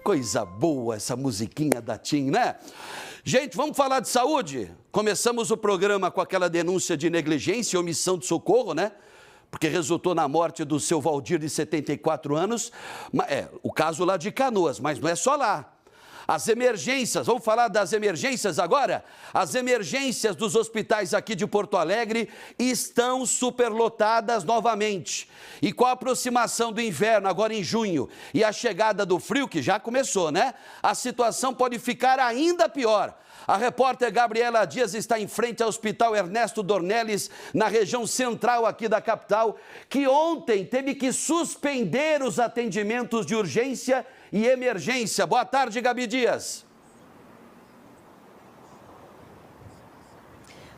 coisa boa essa musiquinha da TIM, né? Gente, vamos falar de saúde? Começamos o programa com aquela denúncia de negligência e omissão de socorro, né? Porque resultou na morte do seu Valdir, de 74 anos. O caso lá de Canoas, mas não é só lá. As emergências, vamos falar das emergências agora? As emergências dos hospitais aqui de Porto Alegre estão superlotadas novamente. E com a aproximação do inverno, agora em junho, e a chegada do frio, que já começou, né? A situação pode ficar ainda pior. A repórter Gabriela Dias está em frente ao Hospital Ernesto Dornelles, na região central aqui da capital, que ontem teve que suspender os atendimentos de urgência e emergência. Boa tarde, Gabi Dias.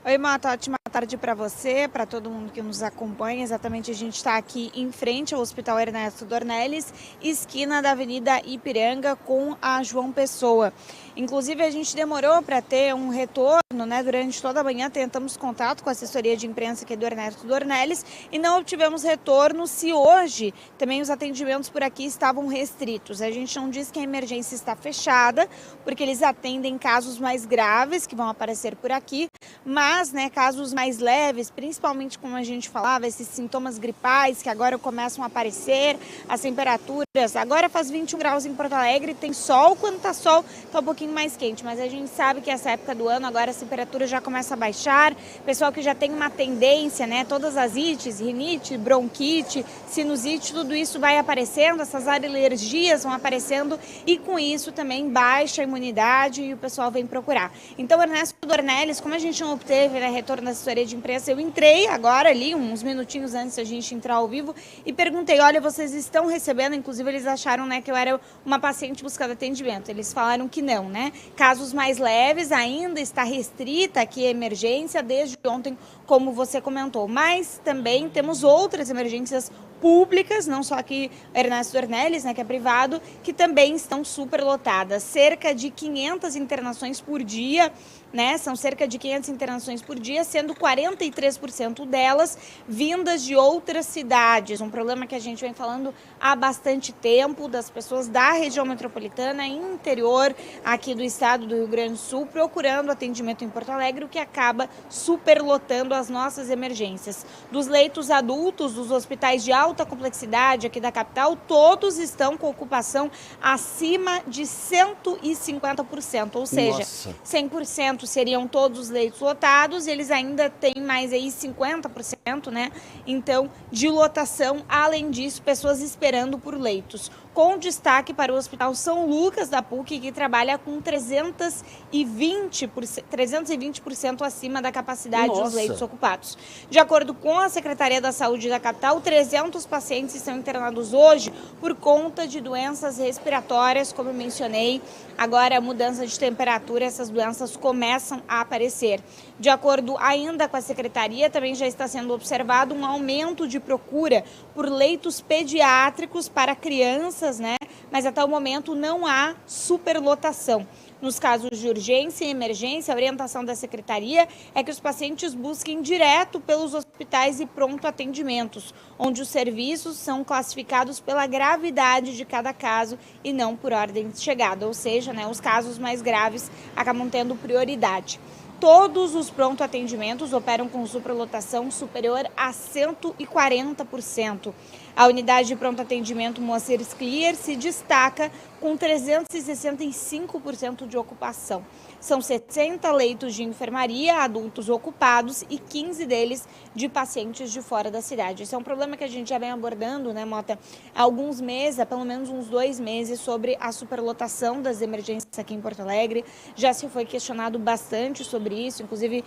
Oi, Mota, ótima tarde para você, para todo mundo que nos acompanha. Exatamente, a gente está aqui em frente ao Hospital Ernesto Dornelles, esquina da Avenida Ipiranga com a João Pessoa. Inclusive, a gente demorou para ter um retorno, né? Durante toda a manhã tentamos contato com a assessoria de imprensa aqui do Ernesto Dornelles e não obtivemos retorno se hoje também os atendimentos por aqui estavam restritos. A gente não diz que a emergência está fechada, porque eles atendem casos mais graves que vão aparecer por aqui, mas, né, casos mais leves, principalmente como a gente falava, esses sintomas gripais que agora começam a aparecer, as temperaturas, agora faz 21 graus em Porto Alegre, tem sol, quando tá sol tá um pouquinho mais quente, mas a gente sabe que essa época do ano agora as temperaturas já começam a baixar, pessoal que já tem uma tendência, né, todas as ites, rinite, bronquite, sinusite, tudo isso vai aparecendo, essas alergias vão aparecendo e com isso também baixa a imunidade e o pessoal vem procurar. Então, Ernesto Dornelles, como a gente não obteve, né, retorno da assessoria de imprensa, eu entrei agora ali, uns minutinhos antes da gente entrar ao vivo e perguntei, olha, vocês estão recebendo, inclusive eles acharam, né, que eu era uma paciente buscando atendimento, eles falaram que não, né, casos mais leves, ainda está restrita aqui a emergência desde ontem, como você comentou, mas também temos outras emergências públicas, não só aqui Ernesto Dornelles, né, que é privado, que também estão superlotadas, cerca de 500 internações por dia, né, são cerca de 500 internações por dia, sendo 43% delas vindas de outras cidades, um problema que a gente vem falando há bastante tempo, das pessoas da região metropolitana e interior aqui do estado do Rio Grande do Sul, procurando atendimento em Porto Alegre, o que acaba superlotando as nossas emergências. Dos leitos adultos, dos hospitais de alta complexidade aqui da capital, todos estão com ocupação acima de 150%, ou seja, Nossa. 100% seriam todos os leitos lotados e eles ainda têm mais aí 50%, né? Então, de lotação, além disso, pessoas esperando por leitos. Com destaque para o Hospital São Lucas da PUC, que trabalha com 320% acima da capacidade dos leitos ocupados. De acordo com a Secretaria da Saúde da capital, 300 pacientes estão internados hoje por conta de doenças respiratórias, como eu mencionei. Agora, a mudança de temperatura, essas doenças começam a aparecer. De acordo ainda com a Secretaria, também já está sendo observado um aumento de procura por leitos pediátricos para crianças, né? Mas até o momento não há superlotação. Nos casos de urgência e emergência, a orientação da Secretaria é que os pacientes busquem direto pelos hospitais e pronto atendimentos, onde os serviços são classificados pela gravidade de cada caso e não por ordem de chegada, ou seja, né, os casos mais graves acabam tendo prioridade. Todos os pronto atendimentos operam com superlotação superior a 140%. A unidade de pronto atendimento Moacir Sclier se destaca com 365% de ocupação. São 60 leitos de enfermaria, adultos ocupados e 15 deles de pacientes de fora da cidade. Esse é um problema que a gente já vem abordando, né, Mota, há alguns meses, há pelo menos uns 2 meses, sobre a superlotação das emergências aqui em Porto Alegre. Já se foi questionado bastante sobre isso, inclusive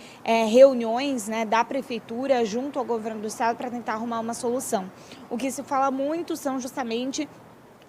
reuniões, né, da prefeitura junto ao governo do estado para tentar arrumar uma solução. O que se fala muito são justamente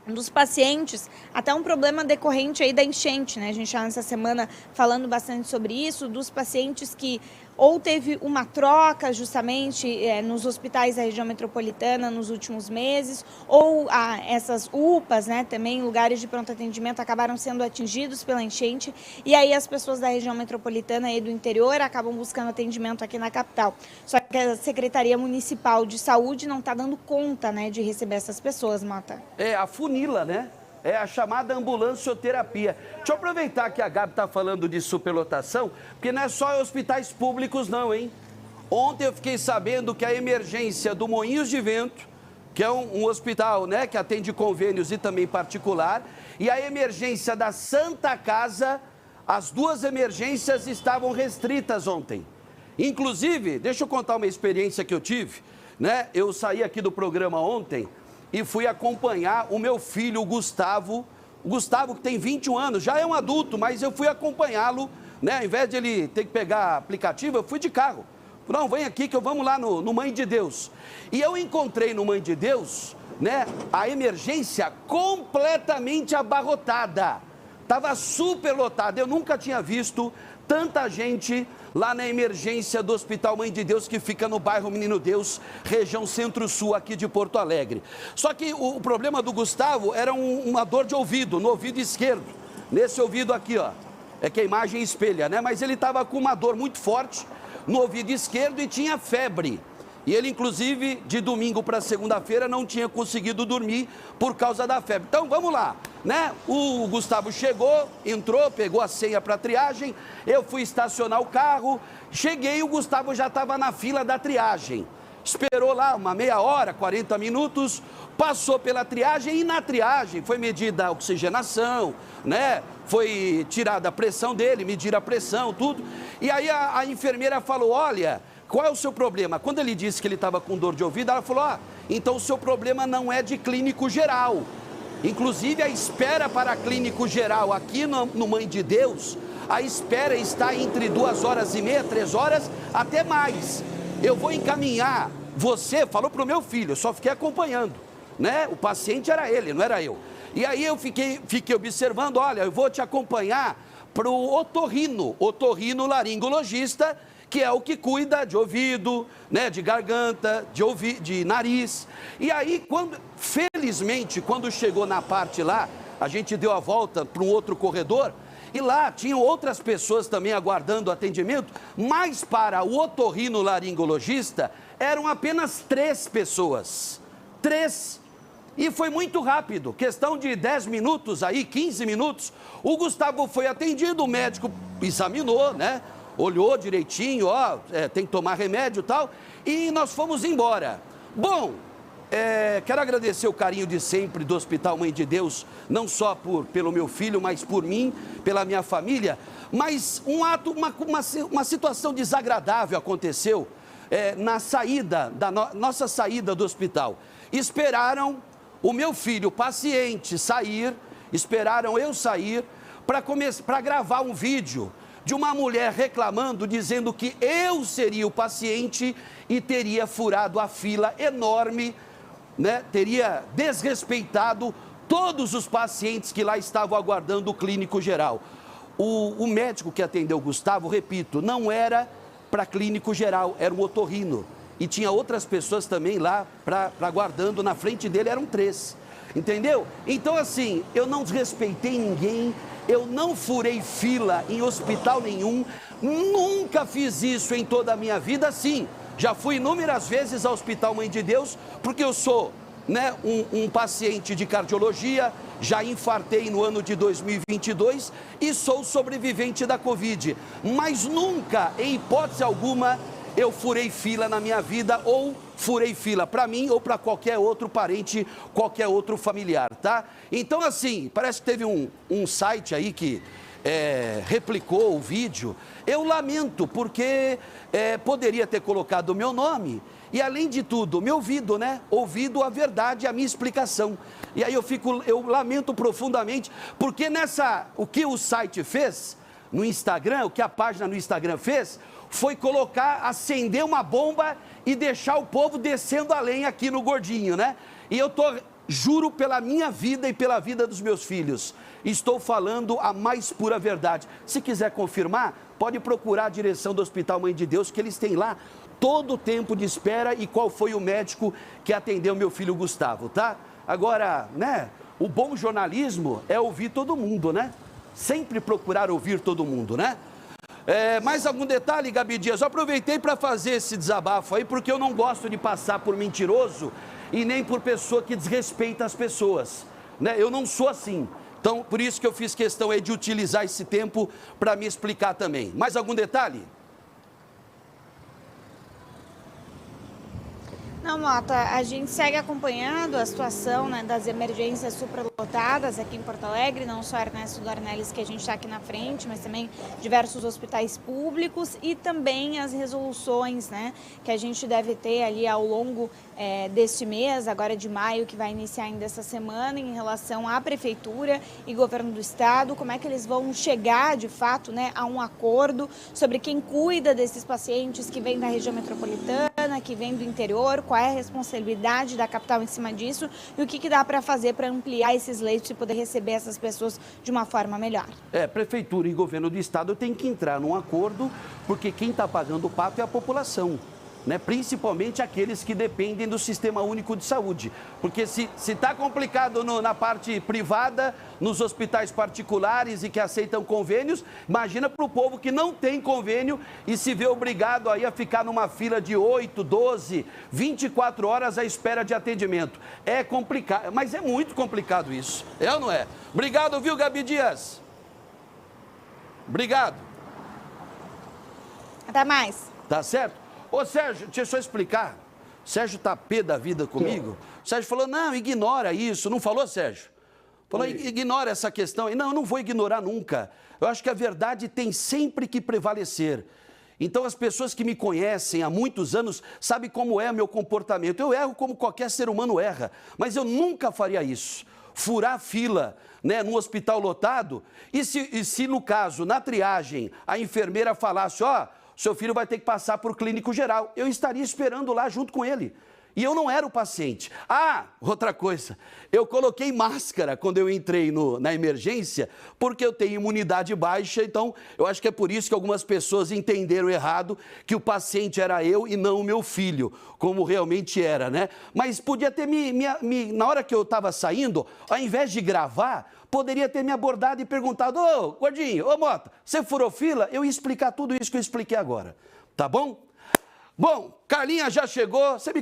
dos pacientes, até um problema decorrente aí da enchente, né? A gente já nessa semana falando bastante sobre isso, dos pacientes que ou teve uma troca justamente nos hospitais da região metropolitana nos últimos meses, ou essas UPAs, né, também lugares de pronto atendimento acabaram sendo atingidos pela enchente, e aí as pessoas da região metropolitana e do interior acabam buscando atendimento aqui na capital. Só que a Secretaria Municipal de Saúde não está dando conta, né, de receber essas pessoas, Mota. A funila, né? É a chamada ambulancioterapia. Deixa eu aproveitar que a Gabi está falando de superlotação, porque não é só hospitais públicos não, hein? Ontem eu fiquei sabendo que a emergência do Moinhos de Vento, que é um hospital, né, que atende convênios e também particular, e a emergência da Santa Casa, as duas emergências estavam restritas ontem. Inclusive, deixa eu contar uma experiência que eu tive, né? Eu saí aqui do programa ontem e fui acompanhar o meu filho, o Gustavo, que tem 21 anos, já é um adulto, mas eu fui acompanhá-lo, né? Ao invés de ele ter que pegar aplicativo, eu fui de carro. Não, vem aqui que vamos lá no Mãe de Deus. E eu encontrei no Mãe de Deus, né, a emergência completamente abarrotada. Estava super lotada. Eu nunca tinha visto tanta gente lá na emergência do Hospital Mãe de Deus, que fica no bairro Menino Deus, região Centro-Sul aqui de Porto Alegre. Só que o problema do Gustavo era uma dor de ouvido, no ouvido esquerdo. Nesse ouvido aqui, ó. É que a imagem espelha, né? Mas ele estava com uma dor muito forte no ouvido esquerdo e tinha febre. E ele, inclusive, de domingo para segunda-feira, não tinha conseguido dormir por causa da febre. Então, vamos lá, né? O Gustavo chegou, entrou, pegou a senha para triagem, eu fui estacionar o carro, cheguei e o Gustavo já estava na fila da triagem. Esperou lá uma meia hora, 40 minutos, passou pela triagem e na triagem foi medida a oxigenação, né? Foi tirada a pressão dele, mediram a pressão, tudo. E aí a enfermeira falou, olha, qual é o seu problema? Quando ele disse que ele estava com dor de ouvido, ela falou, então o seu problema não é de clínico geral. Inclusive a espera para clínico geral aqui no Mãe de Deus, a espera está entre 2h30, 3 horas, até mais. Eu vou encaminhar você, falou para o meu filho, eu só fiquei acompanhando, né? O paciente era ele, não era eu. E aí eu fiquei observando, olha, eu vou te acompanhar para o otorrinolaringologista, que é o que cuida de ouvido, né, de garganta, de nariz. E aí, felizmente, quando chegou na parte lá, a gente deu a volta para um outro corredor, e lá tinham outras pessoas também aguardando atendimento, mas para o otorrinolaringologista eram apenas 3 pessoas. 3. E foi muito rápido, questão de 10 minutos aí, 15 minutos, o Gustavo foi atendido, o médico examinou, né? Olhou direitinho, tem que tomar remédio e tal, e nós fomos embora. Bom, quero agradecer o carinho de sempre do Hospital Mãe de Deus, não só pelo meu filho, mas por mim, pela minha família, mas uma situação desagradável aconteceu na saída, nossa saída do hospital. Esperaram o meu filho, paciente, sair, esperaram eu sair para gravar um vídeo de uma mulher reclamando, dizendo que eu seria o paciente e teria furado a fila enorme, né? Teria desrespeitado todos os pacientes que lá estavam aguardando o clínico geral. O médico que atendeu o Gustavo, repito, não era para clínico geral, era um otorrino. E tinha outras pessoas também lá aguardando, na frente dele eram 3. Entendeu? Então, assim, eu não desrespeitei ninguém, eu não furei fila em hospital nenhum, nunca fiz isso em toda a minha vida, sim. Já fui inúmeras vezes ao Hospital Mãe de Deus, porque eu sou, né, um paciente de cardiologia, já infartei no ano de 2022 e sou sobrevivente da Covid. Mas nunca, em hipótese alguma, eu furei fila na minha vida ou furei fila para mim ou para qualquer outro parente, qualquer outro familiar, tá? Então, assim, parece que teve um site aí que replicou o vídeo. Eu lamento, porque poderia ter colocado o meu nome e, além de tudo, me ouvido, né? Ouvido a verdade, a minha explicação. E aí eu lamento profundamente, porque o que o site fez no Instagram, o que a página no Instagram fez, foi acender uma bomba e deixar o povo descendo a lenha aqui no gordinho, né? E juro pela minha vida e pela vida dos meus filhos, estou falando a mais pura verdade. Se quiser confirmar, pode procurar a direção do Hospital Mãe de Deus, que eles têm lá todo o tempo de espera e qual foi o médico que atendeu meu filho Gustavo, tá? Agora, né, o bom jornalismo é ouvir todo mundo, né? Sempre procurar ouvir todo mundo, né? Mais algum detalhe, Gabi Dias? Eu aproveitei para fazer esse desabafo aí, porque eu não gosto de passar por mentiroso e nem por pessoa que desrespeita as pessoas. né? Eu não sou assim. Então, por isso que eu fiz questão aí de utilizar esse tempo para me explicar também. Mais algum detalhe? Não, Mota, a gente segue acompanhando a situação, né, das emergências superlotadas aqui em Porto Alegre, não só Ernesto Dornelles, que a gente está aqui na frente, mas também diversos hospitais públicos e também as resoluções, né, que a gente deve ter ali ao longo deste mês, agora de maio, que vai iniciar ainda essa semana, em relação à Prefeitura e Governo do Estado, como é que eles vão chegar, de fato, né, a um acordo sobre quem cuida desses pacientes que vêm da região metropolitana, que vêm do interior, qual é a responsabilidade da capital em cima disso e o que dá para fazer para ampliar esses leitos e poder receber essas pessoas de uma forma melhor. Prefeitura e governo do estado tem que entrar num acordo, porque quem está pagando o pato é a população, né? Principalmente aqueles que dependem do Sistema Único de Saúde. Porque se está complicado na parte privada, nos hospitais particulares e que aceitam convênios, imagina para o povo que não tem convênio e se vê obrigado aí a ficar numa fila de 8, 12, 24 horas à espera de atendimento. É complicado, mas é muito complicado isso. É ou não é? Obrigado, viu, Gabi Dias? Obrigado. Até mais. Tá certo? Ô, Sérgio, deixa eu só explicar. O Sérgio tá pé da vida comigo. O Sérgio falou, não, ignora isso. Não falou, Sérgio? Falou, ignora essa questão. Não, eu não vou ignorar nunca. Eu acho que a verdade tem sempre que prevalecer. Então, as pessoas que me conhecem há muitos anos sabem como é meu comportamento. Eu erro como qualquer ser humano erra, mas eu nunca faria isso. Furar fila, né, num hospital lotado, e se no caso, na triagem, a enfermeira falasse, ó, seu filho vai ter que passar por clínico geral. Eu estaria esperando lá junto com ele. E eu não era o paciente. Ah, outra coisa, eu coloquei máscara quando eu entrei na emergência, porque eu tenho imunidade baixa, então eu acho que é por isso que algumas pessoas entenderam errado que o paciente era eu e não o meu filho, como realmente era, né? Mas podia ter na hora que eu estava saindo, ao invés de gravar, poderia ter me abordado e perguntado, ô, gordinho, ô, Mota, você furou fila? Eu ia explicar tudo isso que eu expliquei agora, tá bom? Bom, Carlinha já chegou, você me conhece.